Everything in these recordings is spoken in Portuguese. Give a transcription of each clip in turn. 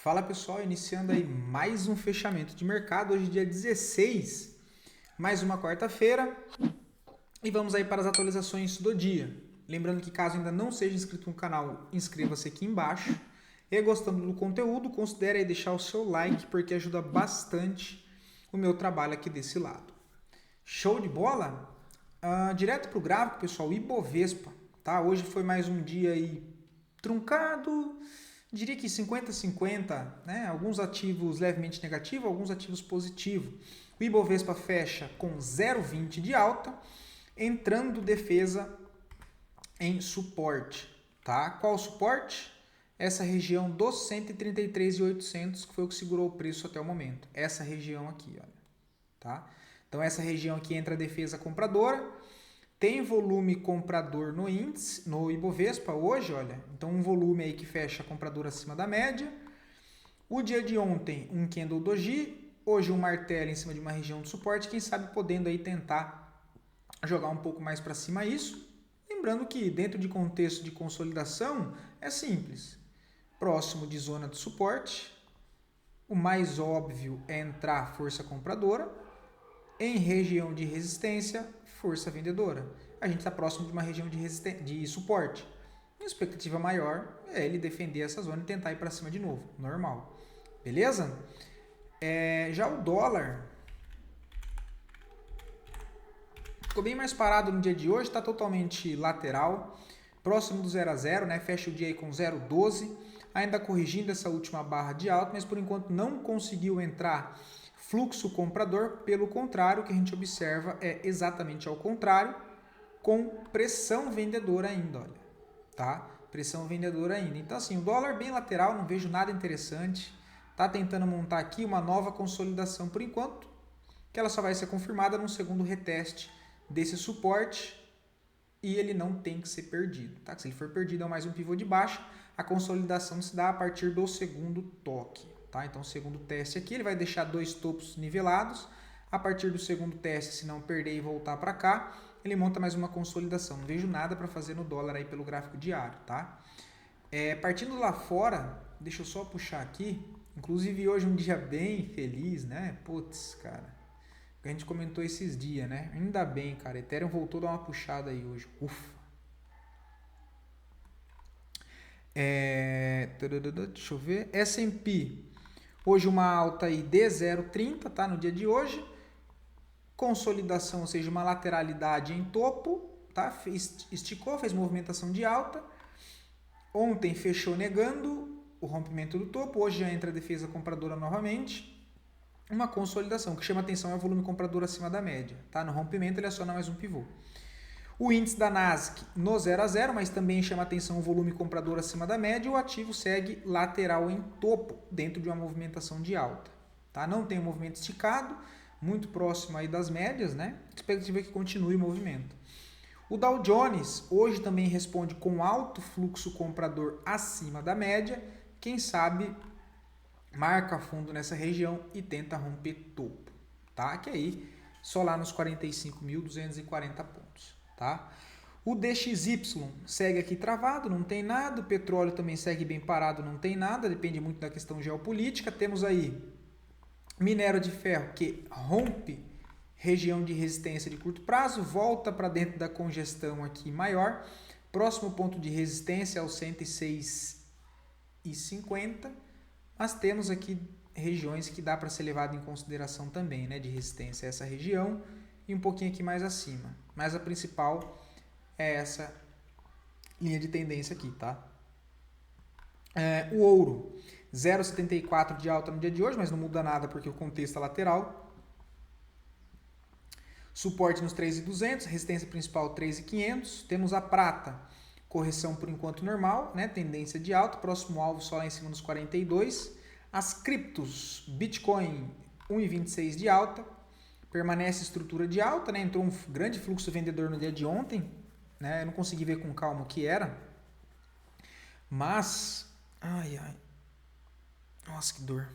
Fala pessoal, iniciando aí mais um fechamento de mercado, hoje dia 16, mais uma quarta-feira, e vamos aí para as atualizações do dia. Lembrando que caso ainda não seja inscrito no canal, inscreva-se aqui embaixo. E gostando do conteúdo, considere aí deixar o seu like, porque ajuda bastante o meu trabalho aqui desse lado. Show de bola? Direto para o gráfico, pessoal, Ibovespa, tá? Hoje foi mais um dia aí truncado, diria que 50-50, né? Alguns ativos levemente negativos, alguns ativos positivos. O Ibovespa fecha com 0,20 de alta, entrando defesa em suporte, tá? Qual o suporte? Essa região dos 133.800, que foi o que segurou o preço até o momento. Essa região aqui, olha, tá? Então essa região aqui entra a defesa compradora. Tem volume comprador no índice, no Ibovespa hoje, olha. Então um volume aí que fecha comprador acima da média. O dia de ontem, um candle doji. Hoje um martelo em cima de uma região de suporte. Quem sabe podendo aí tentar jogar um pouco mais para cima isso. Lembrando que dentro de contexto de consolidação é simples. Próximo de zona de suporte. O mais óbvio é entrar força compradora. Em região de resistência, força vendedora. A gente está próximo de uma região de suporte. A expectativa maior é ele defender essa zona e tentar ir para cima de novo. Normal. Beleza? Já o dólar ficou bem mais parado no dia de hoje, está totalmente lateral, próximo do 0 a 0, né? Fecha o dia aí com 0,12, ainda corrigindo essa última barra de alta, mas por enquanto não conseguiu entrar fluxo comprador. Pelo contrário, o que a gente observa é exatamente ao contrário, com pressão vendedora ainda, olha, tá? Pressão vendedora ainda. Então assim, o dólar bem lateral, não vejo nada interessante. Tá tentando montar aqui uma nova consolidação por enquanto, que ela só vai ser confirmada num segundo reteste desse suporte e ele não tem que ser perdido, tá? Se ele for perdido é mais um pivô de baixa. A consolidação se dá a partir do segundo toque, tá? Então o segundo teste aqui, ele vai deixar dois topos nivelados. A partir do segundo teste, se não perder e voltar para cá, ele monta mais uma consolidação. Não vejo nada para fazer no dólar aí pelo gráfico diário, tá? Partindo lá fora, deixa eu só puxar aqui. Inclusive hoje um dia bem feliz, né? Putz, cara. A gente comentou esses dias, né? Ainda bem, cara. Ethereum voltou a dar uma puxada aí hoje. Ufa. Deixa eu ver. S&P. Hoje uma alta aí de 0,30, tá? No dia de hoje. Consolidação, ou seja, uma lateralidade em topo, tá? Esticou, fez movimentação de alta. Ontem fechou negando o rompimento do topo. Hoje já entra a defesa compradora novamente. Uma consolidação. O que chama atenção é o volume comprador acima da média, tá? No rompimento ele aciona mais um pivô. O índice da Nasdaq no 0 a 0, mas também chama atenção o volume comprador acima da média. O ativo segue lateral em topo, dentro de uma movimentação de alta, tá? Não tem um movimento esticado, muito próximo aí das médias, né? A expectativa é que continue o movimento. O Dow Jones hoje também responde com alto fluxo comprador acima da média. Quem sabe marca fundo nessa região e tenta romper topo, tá? Que aí só lá nos 45.240 pontos, tá? O DXY segue aqui travado, não tem nada. O petróleo também segue bem parado, não tem nada. Depende muito da questão geopolítica. Temos aí minério de ferro que rompe região de resistência de curto prazo, volta para dentro da congestão aqui maior. Próximo ponto de resistência é o 106,50. Mas temos aqui regiões que dá para ser levado em consideração também, né, de resistência a essa região e um pouquinho aqui mais acima. Mas a principal é essa linha de tendência aqui, tá? O ouro, 0,74 de alta no dia de hoje, mas não muda nada porque o contexto é lateral. Suporte nos 3.200, resistência principal 3.500. Temos a prata, correção por enquanto normal, né? Tendência de alta, próximo alvo só lá em cima nos 42. As criptos, Bitcoin 1,26 de alta, permanece estrutura de alta, né? Entrou um grande fluxo vendedor no dia de ontem, né? Eu não consegui ver com calma o que era, mas, nossa, que dor.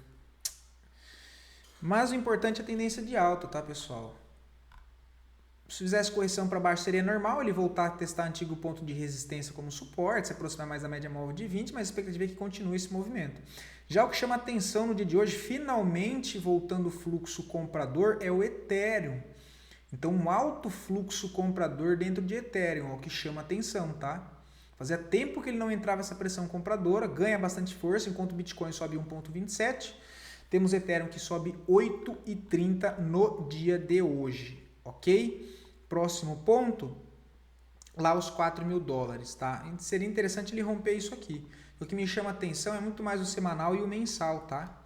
Mas o importante é a tendência de alta, tá, pessoal? Se fizesse correção para baixo seria normal ele voltar a testar antigo ponto de resistência como suporte, se aproximar mais da média móvel de 20, mas a expectativa é que continue esse movimento. Já o que chama atenção no dia de hoje, finalmente voltando o fluxo comprador, é o Ethereum. Então, um alto fluxo comprador dentro de Ethereum é o que chama atenção, tá? Fazia tempo que ele não entrava essa pressão compradora, ganha bastante força, enquanto o Bitcoin sobe 1,27. Temos Ethereum que sobe 8,30 no dia de hoje, ok? Próximo ponto, lá os 4 mil dólares, tá? Seria interessante ele romper isso aqui. O que me chama atenção é muito mais o semanal e o mensal, tá?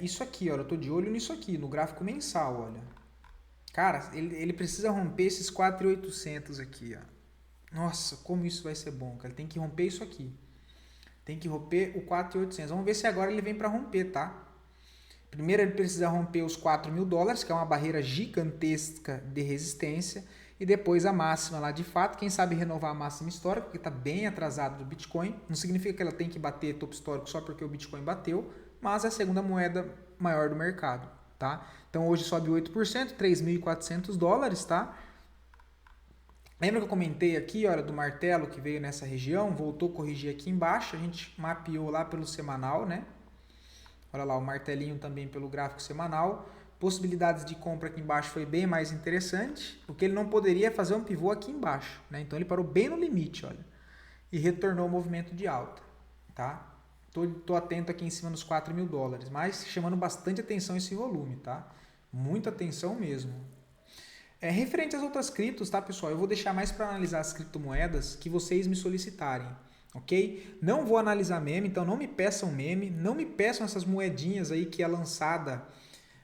Isso aqui, olha, eu tô de olho nisso aqui, no gráfico mensal, olha. Cara, ele precisa romper esses 4.800 aqui, ó. Nossa, como isso vai ser bom, cara. Ele tem que romper isso aqui. Tem que romper o 4.800. Vamos ver se agora ele vem para romper, tá? Primeiro ele precisa romper os 4 mil dólares, que é uma barreira gigantesca de resistência. E depois a máxima lá de fato. Quem sabe renovar a máxima histórica, porque está bem atrasado do Bitcoin. Não significa que ela tem que bater topo histórico só porque o Bitcoin bateu, mas é a segunda moeda maior do mercado, tá? Então hoje sobe 8%, 3.400 dólares, tá? Lembra que eu comentei aqui, olha, do martelo que veio nessa região, voltou a corrigir aqui embaixo, a gente mapeou lá pelo semanal, né? Olha lá, o martelinho também pelo gráfico semanal. Possibilidades de compra aqui embaixo foi bem mais interessante. O que ele não poderia é fazer um pivô aqui embaixo, né? Então ele parou bem no limite, olha. E retornou o movimento de alta, tá? Tô atento aqui em cima dos 4 mil dólares, mas chamando bastante atenção esse volume, tá? Muita atenção mesmo. Referente às outras criptos, tá, pessoal? Eu vou deixar mais para analisar as criptomoedas que vocês me solicitarem, ok? Não vou analisar meme, então não me peçam meme, não me peçam essas moedinhas aí que é lançada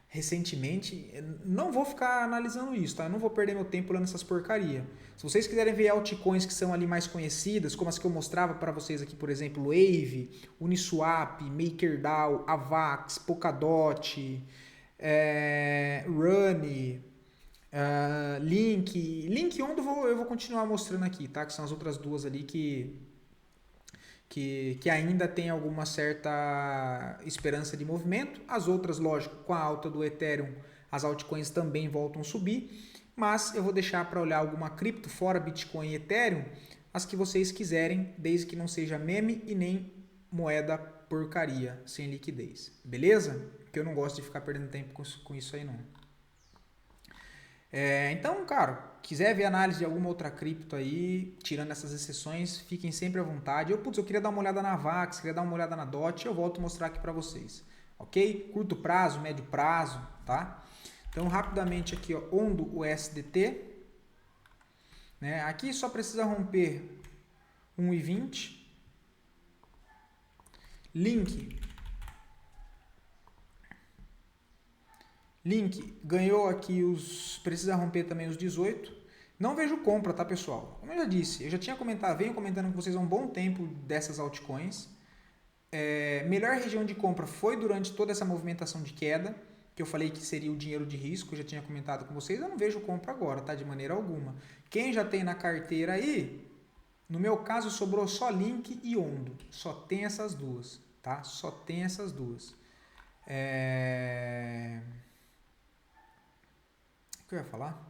recentemente. Não vou ficar analisando isso, tá? Eu não vou perder meu tempo olhando essas porcaria. Se vocês quiserem ver altcoins que são ali mais conhecidas, como as que eu mostrava para vocês aqui, por exemplo, Wave, Uniswap, MakerDAO, Avax, Polkadot, Rune, Link Ondo eu vou continuar mostrando aqui, tá? Que são as outras duas ali que ainda tem alguma certa esperança de movimento. As outras, lógico, com a alta do Ethereum, as altcoins também voltam a subir. Mas eu vou deixar para olhar alguma cripto fora Bitcoin e Ethereum, as que vocês quiserem, desde que não seja meme e nem moeda porcaria, sem liquidez. Beleza? Porque eu não gosto de ficar perdendo tempo com isso aí não. Então, cara, quiser ver análise de alguma outra cripto aí, tirando essas exceções, fiquem sempre à vontade. Eu queria dar uma olhada na Avax, queria dar uma olhada na DOT, eu volto a mostrar aqui para vocês, ok? Curto prazo, médio prazo, tá? Então, rapidamente aqui, ó, Ondo USDT, né? Aqui só precisa romper 1,20. Link ganhou aqui precisa romper também os 18. Não vejo compra, tá, pessoal? Como eu já disse, eu já tinha comentado, venho comentando com vocês há um bom tempo dessas altcoins. Melhor região de compra foi durante toda essa movimentação de queda, que eu falei que seria o dinheiro de risco, eu já tinha comentado com vocês. Eu não vejo compra agora, tá? De maneira alguma. Quem já tem na carteira aí, no meu caso sobrou só Link e Ondo. Só tem essas duas, tá? Só tem essas duas. O que eu ia falar?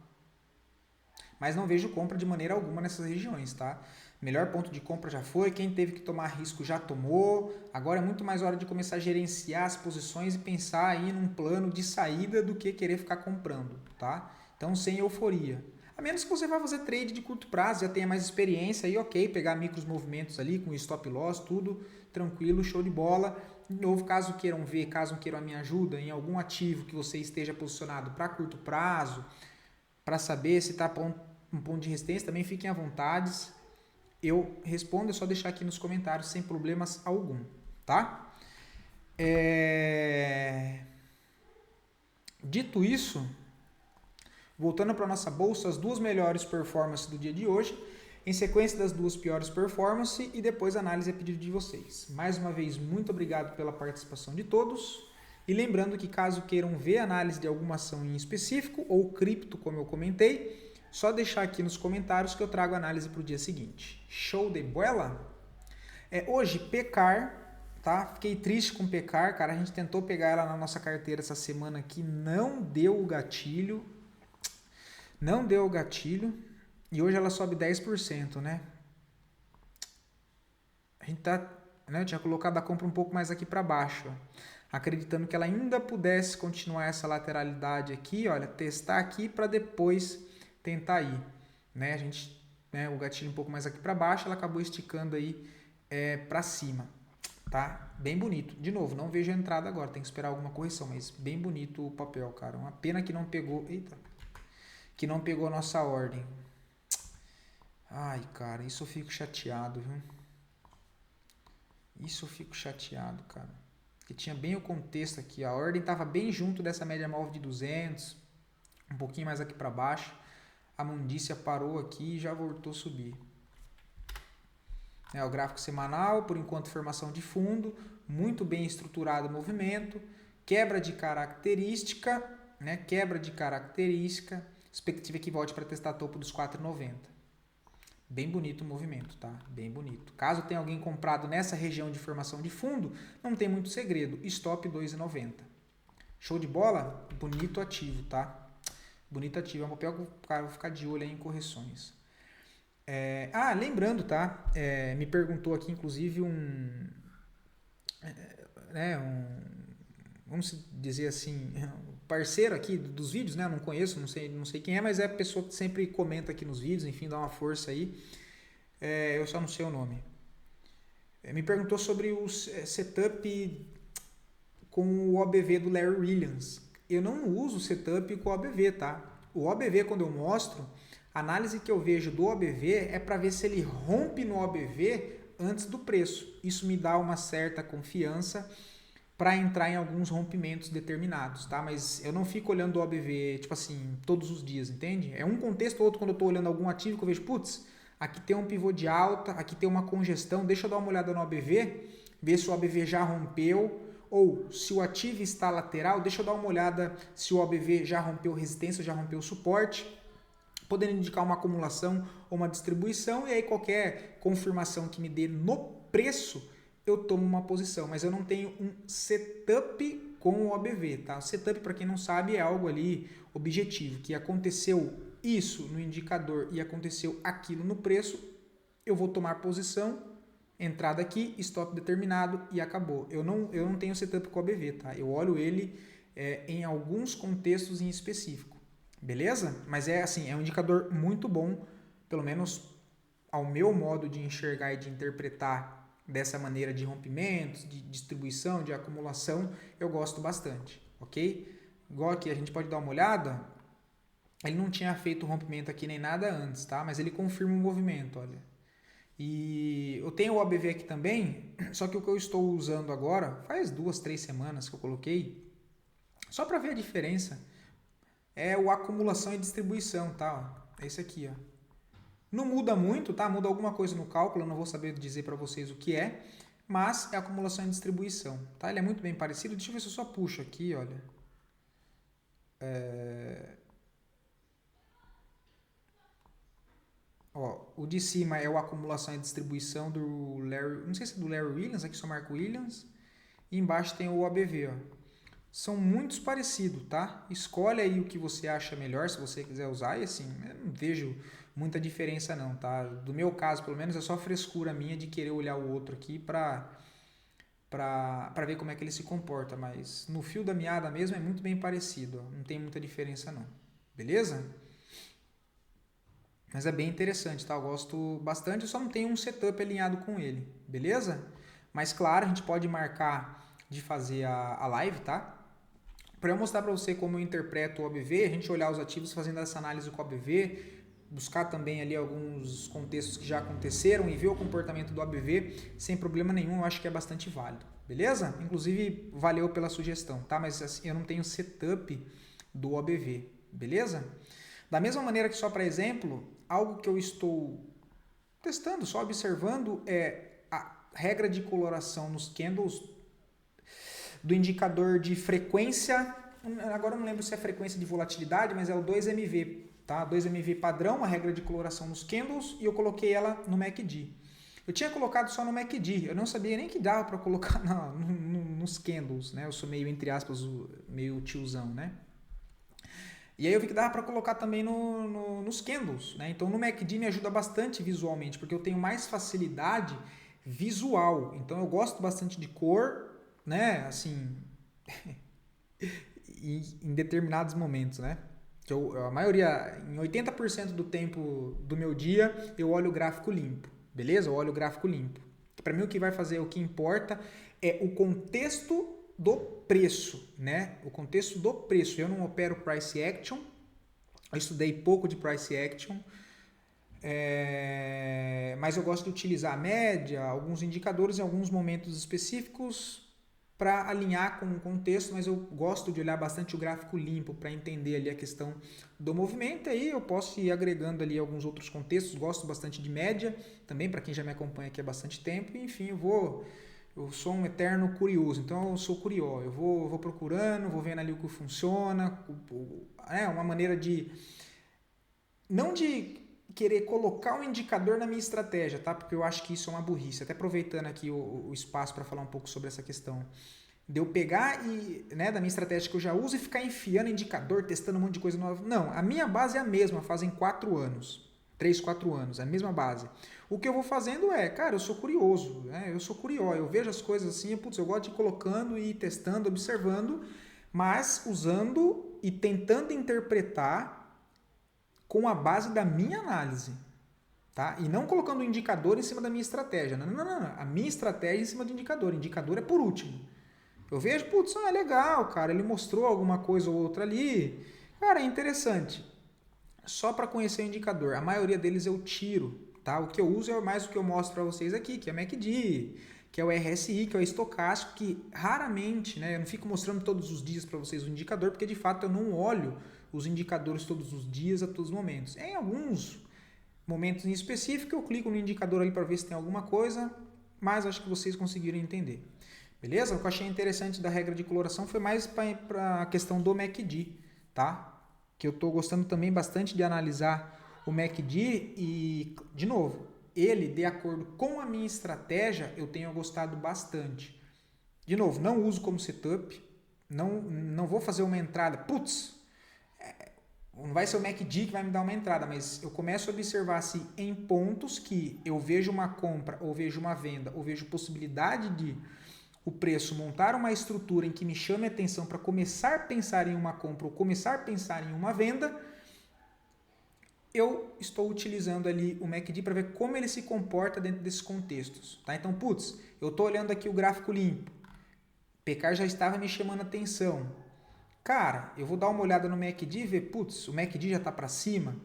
Mas não vejo compra de maneira alguma nessas regiões, tá? Melhor ponto de compra já foi, quem teve que tomar risco já tomou. Agora é muito mais hora de começar a gerenciar as posições e pensar aí num plano de saída do que querer ficar comprando, tá? Então sem euforia. A menos que você vá fazer trade de curto prazo, já tenha mais experiência aí, ok, pegar micros movimentos ali com stop loss, tudo tranquilo, show de bola. De novo, caso queiram a minha ajuda em algum ativo que você esteja posicionado para curto prazo, para saber se está um ponto de resistência, também fiquem à vontade. Eu respondo, é só deixar aqui nos comentários sem problemas algum, tá? Dito isso, voltando para a nossa bolsa, as duas melhores performances do dia de hoje, em sequência das duas piores performances e depois análise a pedido de vocês. Mais uma vez, muito obrigado pela participação de todos. E lembrando que caso queiram ver análise de alguma ação em específico ou cripto, como eu comentei, só deixar aqui nos comentários que eu trago análise para o dia seguinte. Show de bola? Hoje, Pecar, tá? Fiquei triste com Pecar, cara. A gente tentou pegar ela na nossa carteira essa semana aqui, não deu o gatilho. Não deu o gatilho e hoje ela sobe 10%, né? A gente tá, né, tinha colocado a compra um pouco mais aqui para baixo, ó, acreditando que ela ainda pudesse continuar essa lateralidade aqui, olha, testar aqui para depois tentar ir, né? A gente, né, o gatilho um pouco mais aqui para baixo, ela acabou esticando aí para cima, tá? Bem bonito. De novo, não vejo a entrada agora, tem que esperar alguma correção, mas bem bonito o papel, cara. Uma pena que não pegou, eita, que não pegou a nossa ordem. Ai, cara, isso eu fico chateado, viu? Isso eu fico chateado, cara. Porque tinha bem o contexto aqui. A ordem estava bem junto dessa média móvel de 200. Um pouquinho mais aqui para baixo. A Mundícia parou aqui e já voltou a subir. O gráfico semanal, por enquanto formação de fundo. Muito bem estruturado o movimento. Quebra de característica. Né? Quebra de característica. Expectativa que volte para testar topo dos 4,90. Bem bonito o movimento, tá? Bem bonito. Caso tenha alguém comprado nessa região de formação de fundo, não tem muito segredo. Stop 2,90. Show de bola? Bonito ativo, tá? Bonito ativo. É um papel que o cara vai ficar de olho aí em correções. Lembrando, tá? Me perguntou aqui, inclusive, vamos dizer assim, parceiro aqui dos vídeos, né? Eu não conheço, não sei quem é, mas é a pessoa que sempre comenta aqui nos vídeos, enfim, dá uma força aí. Eu só não sei o nome. Me perguntou sobre o setup com o OBV do Larry Williams. Eu não uso setup com o OBV, tá? O OBV, quando eu mostro, a análise que eu vejo do OBV é para ver se ele rompe no OBV antes do preço. Isso me dá uma certa confiança para entrar em alguns rompimentos determinados, tá? Mas eu não fico olhando o OBV, tipo assim, todos os dias, entende? É um contexto ou outro quando eu estou olhando algum ativo que eu vejo, putz, aqui tem um pivô de alta, aqui tem uma congestão, deixa eu dar uma olhada no OBV, ver se o OBV já rompeu, ou se o ativo está lateral, deixa eu dar uma olhada se o OBV já rompeu resistência, já rompeu suporte, podendo indicar uma acumulação ou uma distribuição, e aí qualquer confirmação que me dê no preço, eu tomo uma posição, mas eu não tenho um setup com o OBV, tá? O setup, para quem não sabe, é algo ali objetivo, que aconteceu isso no indicador e aconteceu aquilo no preço, eu vou tomar posição, entrada aqui, stop determinado e acabou. Eu não tenho setup com o OBV, tá? Eu olho ele em alguns contextos em específico, beleza? Mas é um indicador muito bom, pelo menos ao meu modo de enxergar e de interpretar dessa maneira de rompimentos, de distribuição, de acumulação, eu gosto bastante, ok? Igual aqui, a gente pode dar uma olhada, ele não tinha feito rompimento aqui nem nada antes, tá? Mas ele confirma o movimento, olha. E eu tenho o OBV aqui também, só que o que eu estou usando agora, faz 2, 3 semanas que eu coloquei, só para ver a diferença, é o acumulação e distribuição, tá? É esse aqui, ó. Não muda muito, tá? Muda alguma coisa no cálculo, eu não vou saber dizer para vocês o que é, mas é acumulação e distribuição, tá? Ele é muito bem parecido. Deixa eu ver se eu só puxo aqui, olha. O de cima é o acumulação e distribuição do Larry, não sei se é do Larry Williams, aqui só marca Williams, e embaixo tem o ABV, ó. São muito parecidos, tá? Escolhe aí o que você acha melhor, se você quiser usar, e assim, eu não vejo muita diferença não, tá? Do meu caso, pelo menos, é só frescura minha de querer olhar o outro aqui pra ver como é que ele se comporta, mas no fio da meada mesmo é muito bem parecido, ó. Não tem muita diferença não, beleza? Mas é bem interessante, tá? Eu gosto bastante, eu só não tenho um setup alinhado com ele, beleza? Mas claro, a gente pode marcar de fazer a live, tá? Para eu mostrar para você como eu interpreto o OBV, a gente olhar os ativos fazendo essa análise com o OBV, buscar também ali alguns contextos que já aconteceram e ver o comportamento do OBV sem problema nenhum, eu acho que é bastante válido, beleza? Inclusive, valeu pela sugestão, tá? Mas assim, eu não tenho setup do OBV, beleza? Da mesma maneira que só para exemplo, algo que eu estou testando, só observando, é a regra de coloração nos candles do indicador de frequência, agora eu não lembro se é frequência de volatilidade, mas é o 2MV, tá? 2MV padrão, a regra de coloração nos candles, e eu coloquei ela no MACD. Eu tinha colocado só no MACD, eu não sabia nem que dava para colocar nos candles, né? Eu sou meio, entre aspas, meio tiozão, né? E aí eu vi que dava para colocar também nos candles, né? Então no MACD me ajuda bastante visualmente, porque eu tenho mais facilidade visual. Então eu gosto bastante de cor, né? Assim, em determinados momentos, né? Que a maioria, em 80% do tempo do meu dia, eu olho o gráfico limpo, beleza? Eu olho o gráfico limpo. Para mim o que vai fazer, o que importa é o contexto do preço, né? O contexto do preço. Eu não opero price action, eu estudei pouco de price action, mas eu gosto de utilizar a média, alguns indicadores em alguns momentos específicos para alinhar com o contexto, mas eu gosto de olhar bastante o gráfico limpo para entender ali a questão do movimento. Aí eu posso ir agregando ali alguns outros contextos, gosto bastante de média, também para quem já me acompanha aqui há bastante tempo. Enfim, eu sou um eterno curioso, então eu sou curió, eu vou procurando, vou vendo ali o que funciona, uma maneira de, não de querer colocar um indicador na minha estratégia, tá? Porque eu acho que isso é uma burrice. Até aproveitando aqui o espaço para falar um pouco sobre essa questão. De eu pegar e, né, da minha estratégia que eu já uso e ficar enfiando indicador, testando um monte de coisa nova. Não, a minha base é a mesma, fazem 4 anos. 3, 4 anos, é a mesma base. O que eu vou fazendo é, cara, eu sou curioso, né? Eu sou curió, eu vejo as coisas assim, putz, eu gosto de ir colocando e testando, observando, mas usando e tentando interpretar com a base da minha análise, tá? E não colocando um indicador em cima da minha estratégia. Não. A minha estratégia é em cima do indicador. O indicador é por último. Eu vejo, putz, legal, cara, ele mostrou alguma coisa ou outra ali. Cara, é interessante. Só para conhecer o indicador. A maioria deles eu tiro, tá? O que eu uso é mais o que eu mostro para vocês aqui, que é MACD, que é o RSI, que é o estocástico, que raramente, né? Eu não fico mostrando todos os dias para vocês o indicador, porque de fato eu não olho os indicadores todos os dias, a todos os momentos. Em alguns momentos em específico, eu clico no indicador ali para ver se tem alguma coisa, mas acho que vocês conseguiram entender. Beleza? O que eu achei interessante da regra de coloração foi mais para a questão do MACD, tá? Que eu estou gostando também bastante de analisar o MACD e, de novo, ele, de acordo com a minha estratégia, eu tenho gostado bastante. De novo, não uso como setup, não vou fazer uma entrada, putz, não vai ser o MACD que vai me dar uma entrada, mas eu começo a observar se em pontos que eu vejo uma compra, ou vejo uma venda, ou vejo possibilidade de o preço montar uma estrutura em que me chame a atenção para começar a pensar em uma compra ou começar a pensar em uma venda, eu estou utilizando ali o MACD para ver como ele se comporta dentro desses contextos. Tá? Então, putz, eu estou olhando aqui o gráfico limpo, PK já estava me chamando a atenção. Cara, eu vou dar uma olhada no MACD e ver, putz, o MACD já está para cima.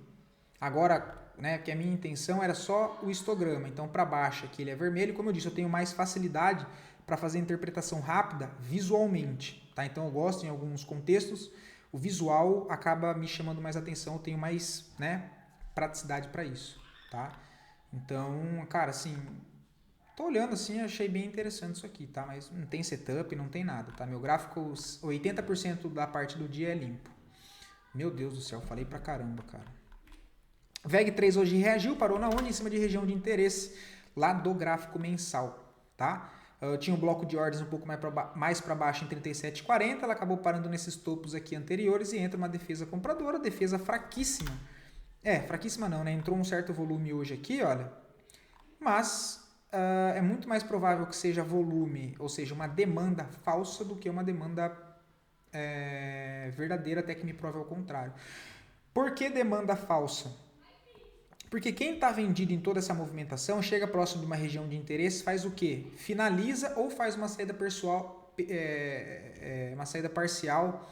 Agora, né, que a minha intenção era só o histograma. Então, para baixo aqui ele é vermelho. Como eu disse, eu tenho mais facilidade para fazer a interpretação rápida visualmente. Tá? Então, eu gosto em alguns contextos. O visual acaba me chamando mais atenção. Eu tenho mais, né, praticidade para isso. Tá? Então, cara, assim, tô olhando assim, achei bem interessante isso aqui, tá? Mas não tem setup, não tem nada, tá? Meu gráfico, 80% da parte do dia é limpo. Meu Deus do céu, falei pra caramba, cara. VEG3 hoje reagiu, parou na onde? Em cima de região de interesse lá do gráfico mensal, tá? Eu tinha um bloco de ordens um pouco mais para baixo em 37,40, ela acabou parando nesses topos aqui anteriores e entra uma defesa compradora, defesa fraquíssima. Fraquíssima não, né? Entrou um certo volume hoje aqui, olha, mas é muito mais provável que seja volume, ou seja, uma demanda falsa do que uma demanda verdadeira, até que me prove ao contrário. Por que demanda falsa? Porque quem está vendido em toda essa movimentação chega próximo de uma região de interesse, faz o quê? Finaliza ou faz uma saída uma saída parcial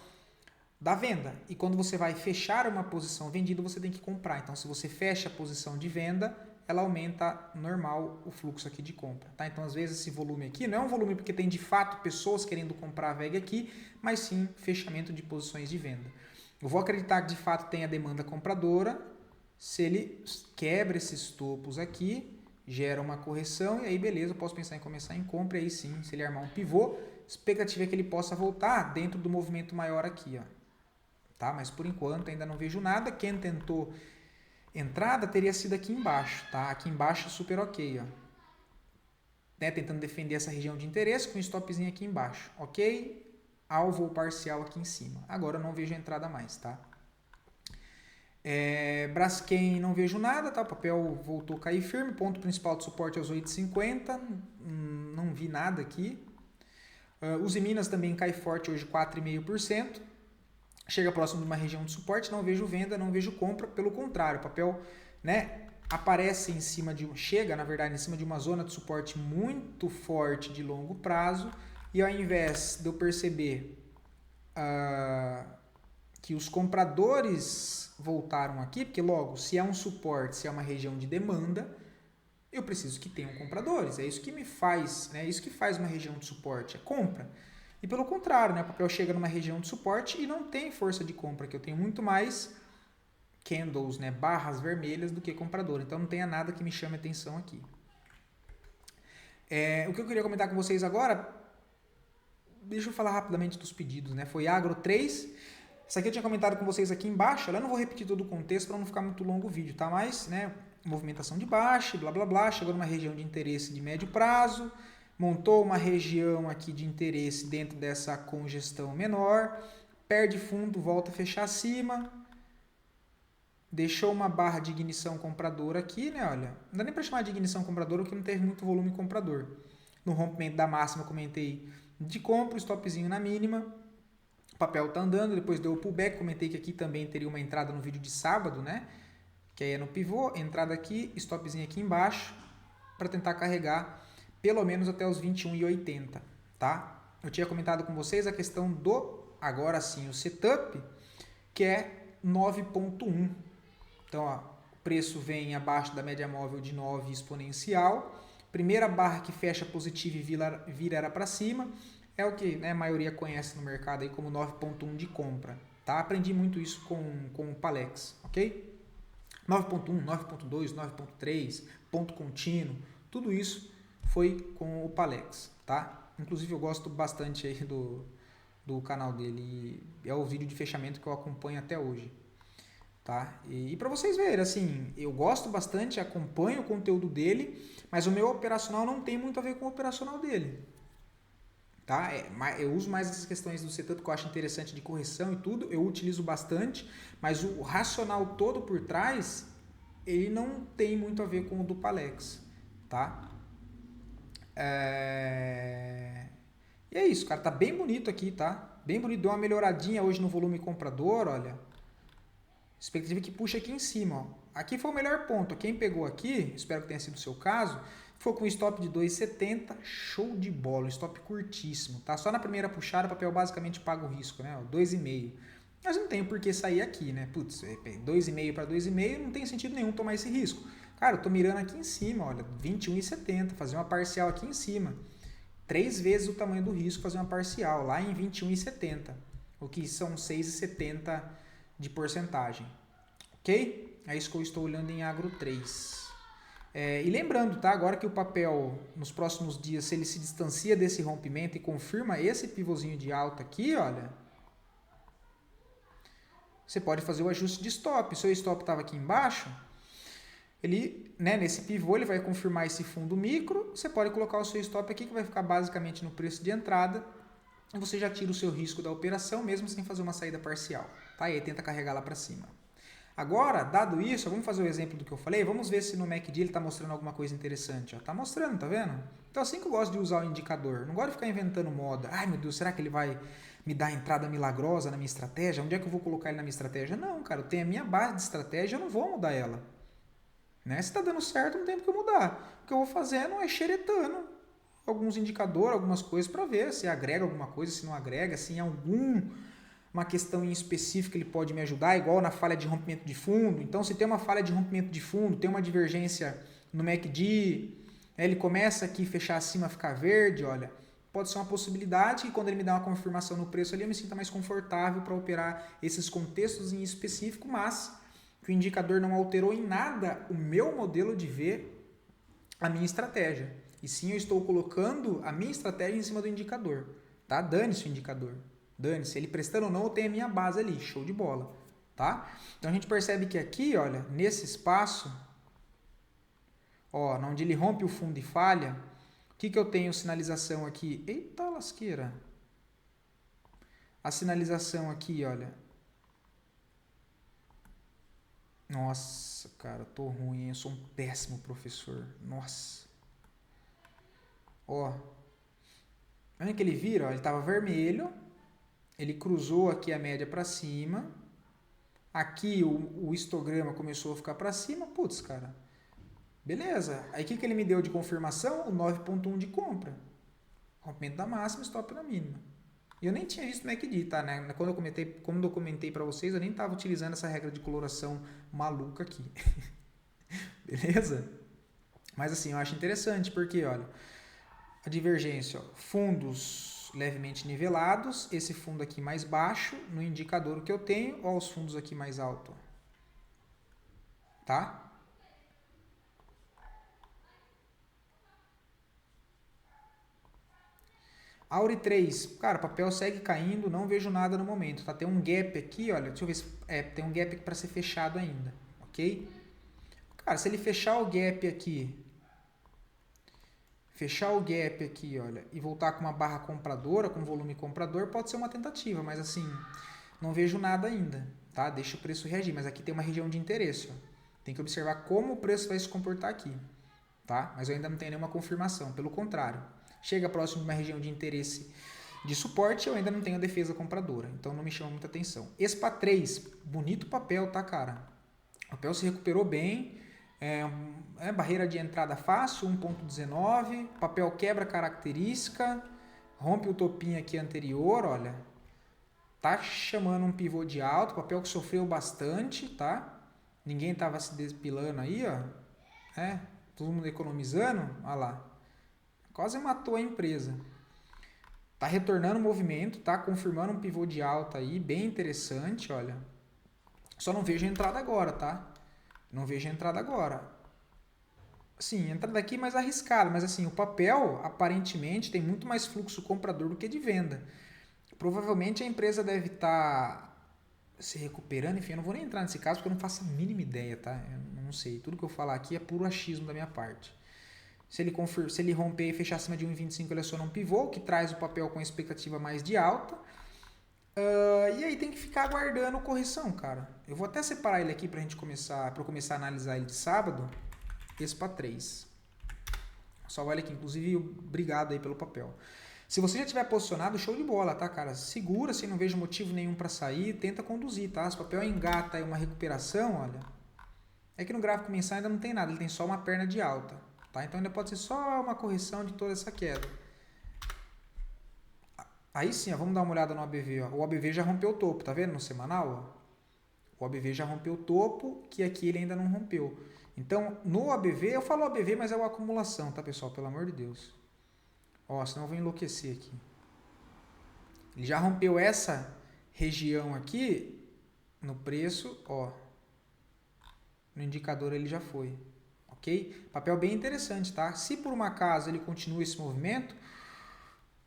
da venda. E quando você vai fechar uma posição vendida, você tem que comprar. Então, se você fecha a posição de venda, ela aumenta normal o fluxo aqui de compra. Tá? Então, às vezes, esse volume aqui não é um volume porque tem de fato pessoas querendo comprar a VEG aqui, mas sim fechamento de posições de venda. Eu vou acreditar que de fato tem a demanda compradora. Se ele quebra esses topos aqui, gera uma correção e aí beleza, eu posso pensar em começar em compra e aí sim, se ele armar um pivô, expectativa é que ele possa voltar dentro do movimento maior aqui, ó. Tá? Mas por enquanto ainda não vejo nada. Quem tentou entrada teria sido aqui embaixo, tá? Aqui embaixo super ok, ó. Né? Tentando defender essa região de interesse com um stopzinho aqui embaixo, ok? Alvo ou parcial aqui em cima. Agora eu não vejo entrada mais, tá? Braskem não vejo nada, tá? O papel voltou a cair firme, ponto principal de suporte aos 8,50, não vi nada aqui. Usiminas também cai forte hoje, 4,5%. Chega próximo de uma região de suporte, não vejo venda, não vejo compra, pelo contrário, o papel, né, aparece em cima chega, na verdade, em cima de uma zona de suporte muito forte de longo prazo, e ao invés de eu perceber que os compradores voltaram aqui, porque logo, se é um suporte, se é uma região de demanda, eu preciso que tenham compradores. É isso que me faz, né? Isso que faz uma região de suporte, é compra. E pelo contrário, né? O papel chega numa região de suporte e não tem força de compra, que eu tenho muito mais candles, né? Barras vermelhas do que comprador. Então não tenha nada que me chame a atenção aqui. O que eu queria comentar com vocês agora, deixa eu falar rapidamente dos pedidos, né? Foi Agro 3. Essa aqui eu tinha comentado com vocês aqui embaixo. Eu não vou repetir todo o contexto para não ficar muito longo o vídeo, tá? Mas, né? Movimentação de baixa, blá blá blá, chegou numa região de interesse de médio prazo, montou uma região aqui de interesse dentro dessa congestão menor, perde fundo, volta a fechar acima, deixou uma barra de ignição compradora aqui, né? Olha, não dá nem para chamar de ignição compradora porque não teve muito volume comprador. No rompimento da máxima, eu comentei de compra, stopzinho na mínima, o papel tá andando, depois deu o pullback, comentei que aqui também teria uma entrada no vídeo de sábado, né? Que aí é no pivô, entrada aqui, stopzinho aqui embaixo, para tentar carregar pelo menos até os 21,80, tá? Eu tinha comentado com vocês a questão do, agora sim, o setup, que é 9,1. Então, ó, o preço vem abaixo da média móvel de 9 exponencial, primeira barra que fecha positiva e vira para cima, é o que, né, a maioria conhece no mercado aí como 9,1 de compra, tá? Aprendi muito isso com o Palex, ok? 9.1, 9.2, 9.3, ponto contínuo, tudo isso foi com o Palex, tá? Inclusive eu gosto bastante aí do canal dele, é o vídeo de fechamento que eu acompanho até hoje, tá? E para vocês verem, assim, eu gosto bastante, acompanho o conteúdo dele, mas o meu operacional não tem muito a ver com o operacional dele, tá? Eu uso mais essas questões do setup que eu acho interessante de correção e tudo, eu utilizo bastante, mas o racional todo por trás, ele não tem muito a ver com o do Palex, tá? E é isso, cara, tá bem bonito aqui, tá? Bem bonito, deu uma melhoradinha hoje no volume comprador, olha. Expectativa que puxa aqui em cima, ó. Aqui foi o melhor ponto, quem pegou aqui, espero que tenha sido o seu caso, foi com um stop de 2,70, show de bola, um stop curtíssimo, tá? Só na primeira puxada o papel basicamente paga o risco, né? 2,5. Mas não tem por que sair aqui, né? Putz, 2,5 para 2,5 não tem sentido nenhum tomar esse risco. Cara, eu tô mirando aqui em cima, olha, 21,70, fazer uma parcial aqui em cima. 3 vezes o tamanho do risco fazer uma parcial, lá em 21,70, o que são 6,70 de porcentagem, ok? É isso que eu estou olhando em Agro 3. E lembrando, tá? Agora que o papel, nos próximos dias, se ele se distancia desse rompimento e confirma esse pivôzinho de alta aqui, olha, você pode fazer o ajuste de stop. O seu stop estava aqui embaixo, ele, né, nesse pivô, ele vai confirmar esse fundo micro, você pode colocar o seu stop aqui, que vai ficar basicamente no preço de entrada, e você já tira o seu risco da operação, mesmo sem fazer uma saída parcial, tá? E aí tenta carregar lá para cima. Agora, dado isso, vamos fazer o exemplo do que eu falei, vamos ver se no MACD ele está mostrando alguma coisa interessante. Está mostrando, tá vendo? Então assim que eu gosto de usar o indicador, não gosto de ficar inventando moda. Ai meu Deus, será que ele vai me dar a entrada milagrosa na minha estratégia? Onde é que eu vou colocar ele na minha estratégia? Não, cara, eu tenho a minha base de estratégia, eu não vou mudar ela. Né? Se está dando certo, não tem por que mudar. O que eu vou fazendo é xeretando alguns indicadores, algumas coisas para ver se agrega alguma coisa, se não agrega, se em uma questão em específico ele pode me ajudar, igual na falha de rompimento de fundo. Então, se tem uma falha de rompimento de fundo, tem uma divergência no MACD, ele começa aqui a fechar acima, ficar verde, olha, pode ser uma possibilidade e quando ele me dá uma confirmação no preço ali, eu me sinta mais confortável para operar esses contextos em específico, mas que o indicador não alterou em nada o meu modelo de ver a minha estratégia. E sim, eu estou colocando a minha estratégia em cima do indicador, tá? Dane-se o indicador. Dane-se, ele prestando ou não, eu tenho a minha base ali, show de bola, tá? Então a gente percebe que aqui, olha, nesse espaço, ó, onde ele rompe o fundo e falha, o que eu tenho sinalização aqui? Eita lasqueira! A sinalização aqui, olha, Nossa, cara, eu tô ruim, hein? Eu sou um péssimo professor. Nossa. Ó, olha que ele vira, ó, ele tava vermelho, ele cruzou aqui a média para cima, aqui o histograma começou a ficar para cima, putz, cara, beleza. Aí o que ele me deu de confirmação? O 9.1 de compra. Rompimento da máxima, stop na mínima. E eu nem tinha visto o MACD, tá? Né? Quando eu comentei para vocês, eu nem estava utilizando essa regra de coloração maluca aqui. Beleza? Mas assim, eu acho interessante, porque, olha, a divergência, ó, fundos levemente nivelados, esse fundo aqui mais baixo, no indicador que eu tenho, ó, os fundos aqui mais altos. Tá? Auri 3, cara, papel segue caindo, não vejo nada no momento, tá? Tem um gap aqui, olha, deixa eu ver se tem um gap aqui para ser fechado ainda, ok? Cara, se ele fechar o gap aqui, olha, e voltar com uma barra compradora, com volume comprador, pode ser uma tentativa, mas assim, não vejo nada ainda, tá? Deixa o preço reagir, mas aqui tem uma região de interesse, ó. Tem que observar como o preço vai se comportar aqui, tá? Mas eu ainda não tenho nenhuma confirmação, pelo contrário. Chega próximo de uma região de interesse de suporte, eu ainda não tenho a defesa compradora, então não me chama muita atenção. ESPA 3, bonito papel, tá, cara? O papel se recuperou bem, barreira de entrada fácil, 1.19, papel quebra característica, rompe o topinho aqui anterior, olha, tá chamando um pivô de alto, papel que sofreu bastante, tá? Ninguém tava se despilando aí, ó, todo mundo economizando, olha lá, quase matou a empresa. Tá retornando o movimento, tá confirmando um pivô de alta aí, bem interessante, olha. Só não vejo a entrada agora, tá? Não vejo a entrada agora. Sim, entrada aqui mais arriscada, mas assim, o papel aparentemente tem muito mais fluxo comprador do que de venda. Provavelmente a empresa deve estar se recuperando, enfim, eu não vou nem entrar nesse caso porque eu não faço a mínima ideia, tá? Eu não sei, tudo que eu falar aqui é puro achismo da minha parte. Se ele romper e fechar acima de 1,25, ele aciona um pivô, que traz o papel com expectativa mais de alta. E aí tem que ficar aguardando correção, cara. Eu vou até separar ele aqui para eu começar a analisar ele de sábado. Esse para 3. Só olha aqui, inclusive, obrigado aí pelo papel. Se você já tiver posicionado, show de bola, tá, cara? Segura, se não vejo motivo nenhum para sair, tenta conduzir, tá? Se o papel engata aí uma recuperação, olha, é que no gráfico mensal ainda não tem nada, ele tem só uma perna de alta, tá? Então ainda pode ser só uma correção de toda essa queda. Aí sim, ó, vamos dar uma olhada no ABV, ó. O ABV já rompeu o topo, tá vendo no semanal, ó? O ABV já rompeu o topo, que aqui ele ainda não rompeu. Então, no ABV, eu falo ABV, mas é uma acumulação, tá, pessoal? Pelo amor de Deus. Ó, senão eu vou enlouquecer aqui. Ele já rompeu essa região aqui no preço, ó. No indicador ele já foi, ok? Papel bem interessante, tá? Se por um acaso ele continua esse movimento,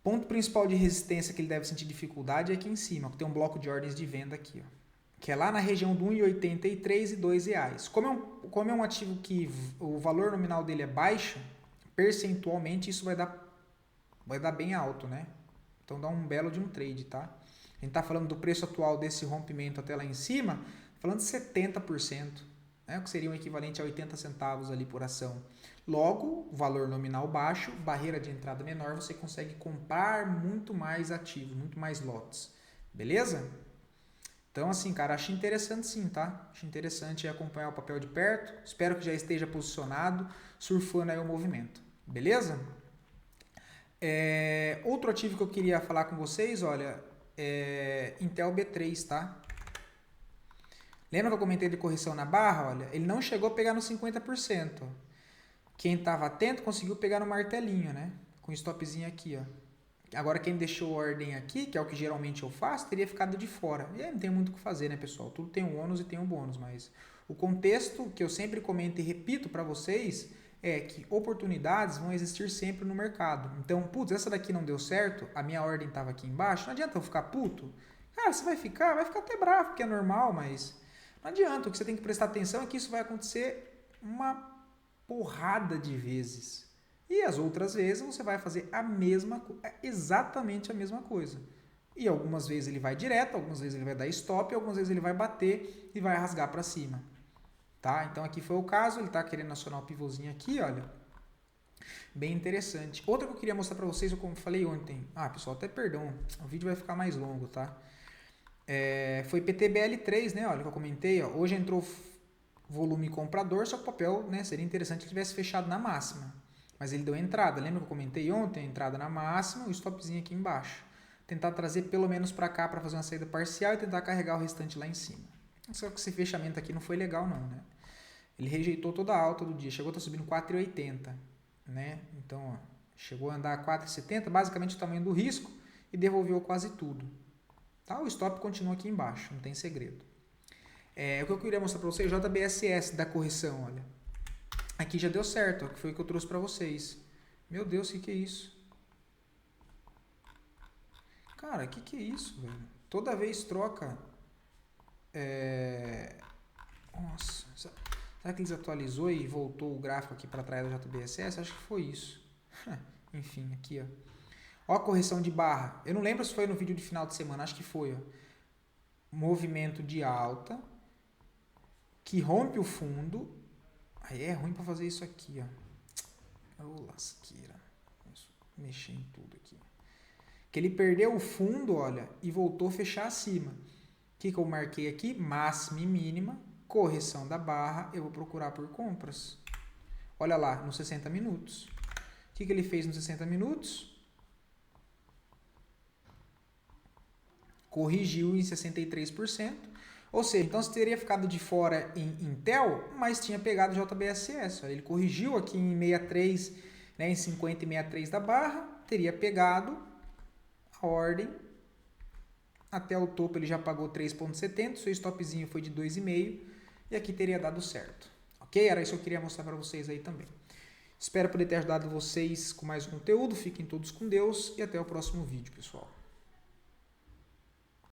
ponto principal de resistência que ele deve sentir dificuldade é aqui em cima, que tem um bloco de ordens de venda aqui, ó. Que é lá na região do 1,83 e R$2. Como é um ativo que o valor nominal dele é baixo, percentualmente isso vai dar bem alto, né? Então dá um belo de um trade, tá? A gente tá falando do preço atual desse rompimento até lá em cima, falando de 70%, né? O que seria um equivalente a 80 centavos ali por ação. Logo, valor nominal baixo, barreira de entrada menor, você consegue comprar muito mais ativos, muito mais lotes. Beleza? Então, assim, cara, acho interessante sim, tá? Acho interessante acompanhar o papel de perto. Espero que já esteja posicionado, surfando aí o movimento. Beleza? Outro ativo que eu queria falar com vocês, olha, Intel B3, tá? Lembra que eu comentei de correção na barra? Olha, ele não chegou a pegar no 50%. Quem estava atento conseguiu pegar no martelinho, né? Com stopzinho aqui, ó. Agora quem deixou ordem aqui, que é o que geralmente eu faço, teria ficado de fora. E aí não tem muito o que fazer, né, pessoal? Tudo tem um ônus e tem um bônus, mas o contexto que eu sempre comento e repito para vocês é que oportunidades vão existir sempre no mercado. Então, putz, essa daqui não deu certo, a minha ordem estava aqui embaixo, não adianta eu ficar puto. Cara, você vai ficar até bravo, porque é normal, mas não adianta. O que você tem que prestar atenção é que isso vai acontecer uma porrada de vezes. E as outras vezes você vai fazer exatamente a mesma coisa. E algumas vezes ele vai direto, algumas vezes ele vai dar stop, algumas vezes ele vai bater e vai rasgar para cima. tá? Então aqui foi o caso, ele está querendo acionar o pivôzinho aqui, olha. Bem interessante. Outra que eu queria mostrar para vocês, eu como falei ontem. Pessoal, até perdão, o vídeo vai ficar mais longo, tá? Foi PTBL3, né? Olha que eu comentei, ó. Hoje entrou volume comprador, só que o papel, né, seria interessante que tivesse fechado na máxima. Mas ele deu entrada. Lembra que eu comentei ontem? Entrada na máxima, o stopzinho aqui embaixo. Tentar trazer pelo menos para cá para fazer uma saída parcial e tentar carregar o restante lá em cima. Só que esse fechamento aqui não foi legal não, né? Ele rejeitou toda a alta do dia. Chegou a estar subindo 4,80, né? Então, ó, chegou a andar a 4,70, basicamente o tamanho do risco, e devolveu quase tudo. Tá? O stop continua aqui embaixo, não tem segredo. O que eu queria mostrar para vocês, JBSS da correção, olha. Aqui já deu certo, ó, que foi o que eu trouxe para vocês. Meu Deus, o que é isso? Cara, o que é isso, velho? Toda vez troca. Nossa, será que eles atualizou e voltou o gráfico aqui para trás da JBSS? Acho que foi isso. Enfim, aqui, ó. Ó a correção de barra. Eu não lembro se foi no vídeo de final de semana, acho que foi, ó. Movimento de alta que rompe o fundo. Aí é ruim para fazer isso aqui, ó. Ô, lasqueira. Vou mexer em tudo aqui. Que ele perdeu o fundo, olha, e voltou a fechar acima. O que eu marquei aqui? Máxima e mínima, correção da barra, eu vou procurar por compras. Olha lá, nos 60 minutos. O que ele fez nos 60 minutos? Corrigiu em 63%. Ou seja, então você teria ficado de fora em Intel, mas tinha pegado JBSS. Olha, ele corrigiu aqui em 63, né, em 50 e 63 da barra, teria pegado a ordem. Até o topo ele já pagou 3,70, seu stopzinho foi de 2,5 e aqui teria dado certo. Ok? Era isso que eu queria mostrar para vocês aí também. Espero poder ter ajudado vocês com mais conteúdo. Fiquem todos com Deus e até o próximo vídeo, pessoal.